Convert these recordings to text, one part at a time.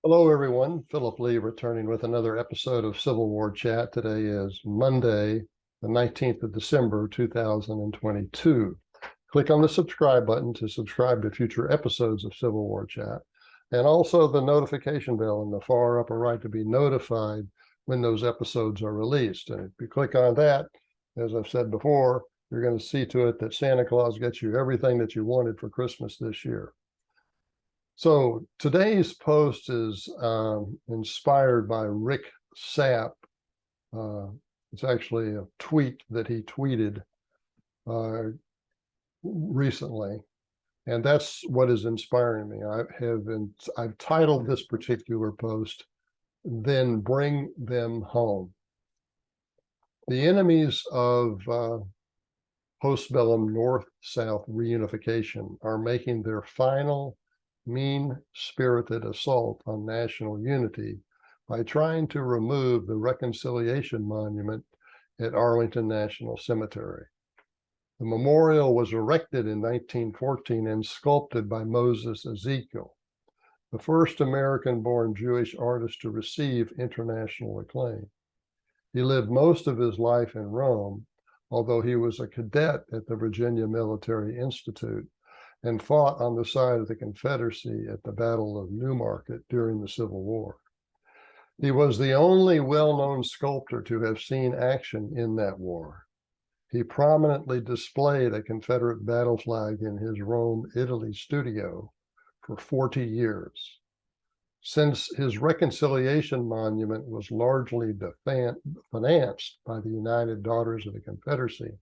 Hello, everyone. Philip Lee returning with another episode of Civil War Chat. Today is Monday, the 19th of December, 2022. Click on the subscribe button to subscribe to future episodes of Civil War Chat, and also the notification bell in the far upper right to be notified when those episodes are released. And if you click on that, as I've said before, you're going to see to it that Santa Claus gets you everything that you wanted for Christmas this year. So today's post is inspired by Rick Sapp. It's actually a tweet that he tweeted recently, and that's what is inspiring me. I've titled this particular post, "Then Bring Them Home." The enemies of postbellum North-South reunification are making their final mean-spirited assault on national unity by trying to remove the Reconciliation Monument at Arlington National Cemetery. The memorial was erected in 1914 and sculpted by Moses Ezekiel, the first American-born Jewish artist to receive international acclaim. He lived most of his life in Rome, although he was a cadet at the Virginia Military Institute and fought on the side of the Confederacy at the Battle of Newmarket during the Civil War. He was the only well-known sculptor to have seen action in that war. He prominently displayed a Confederate battle flag in his Rome, Italy studio for 40 years. Since his Reconciliation Monument was largely financed by the United Daughters of the Confederacy,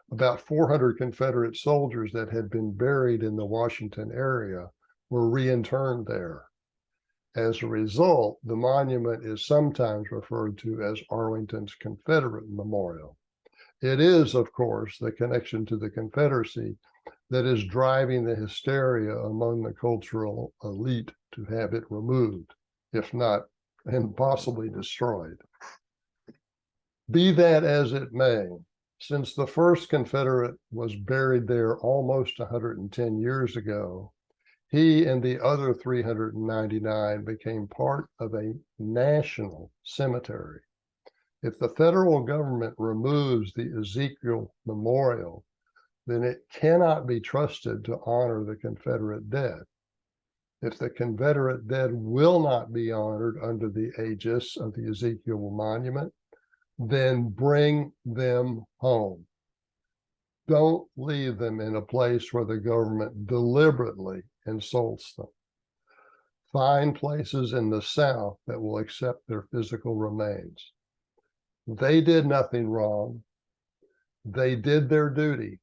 about 400 Confederate soldiers that had been buried in the Washington area were reinterned there. As a result, the monument is sometimes referred to as Arlington's Confederate Memorial. It is, of course, the connection to the Confederacy that is driving the hysteria among the cultural elite to have it removed, if not, and possibly destroyed. Be that as it may, since the first Confederate was buried there almost 110 years ago, he and the other 399 became part of a national cemetery. If the federal government removes the Ezekiel Memorial, then it cannot be trusted to honor the Confederate dead. If the Confederate dead will not be honored under the aegis of the Ezekiel Monument, then bring them home. Don't leave them in a place where the government deliberately insults them. Find places in the South that will accept their physical remains. They did nothing wrong. They did their duty.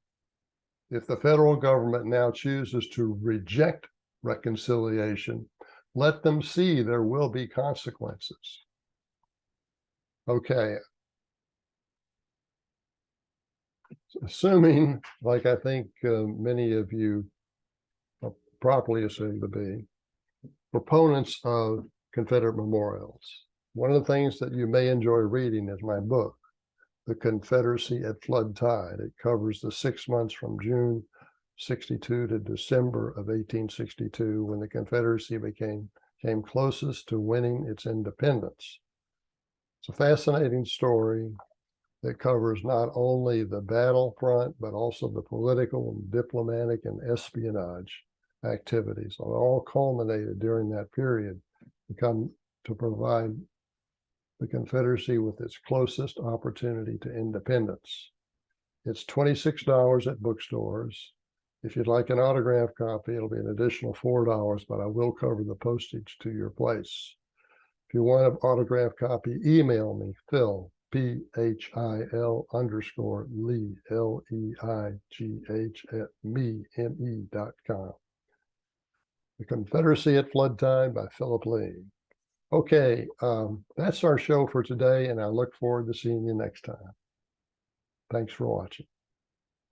If the federal government now chooses to reject reconciliation, let them see there will be consequences. Okay. Assuming, like I think many of you properly assume to be, proponents of Confederate memorials, one of the things that you may enjoy reading is my book, The Confederacy at Flood Tide. It covers the 6 months from June 62 to December of 1862, when the Confederacy came closest to winning its independence. It's a fascinating story that covers not only the battlefront, but also the political and diplomatic and espionage activities. It all culminated during that period to provide the Confederacy with its closest opportunity to independence. It's $26 at bookstores. If you'd like an autographed copy, it'll be an additional $4, but I will cover the postage to your place. If you want an autographed copy, email me, Phil, PHIL_Lee, LEIGH @me.com. The Confederacy at Flood Tide by Philip Lee. Okay, that's our show for today, and I look forward to seeing you next time. Thanks for watching.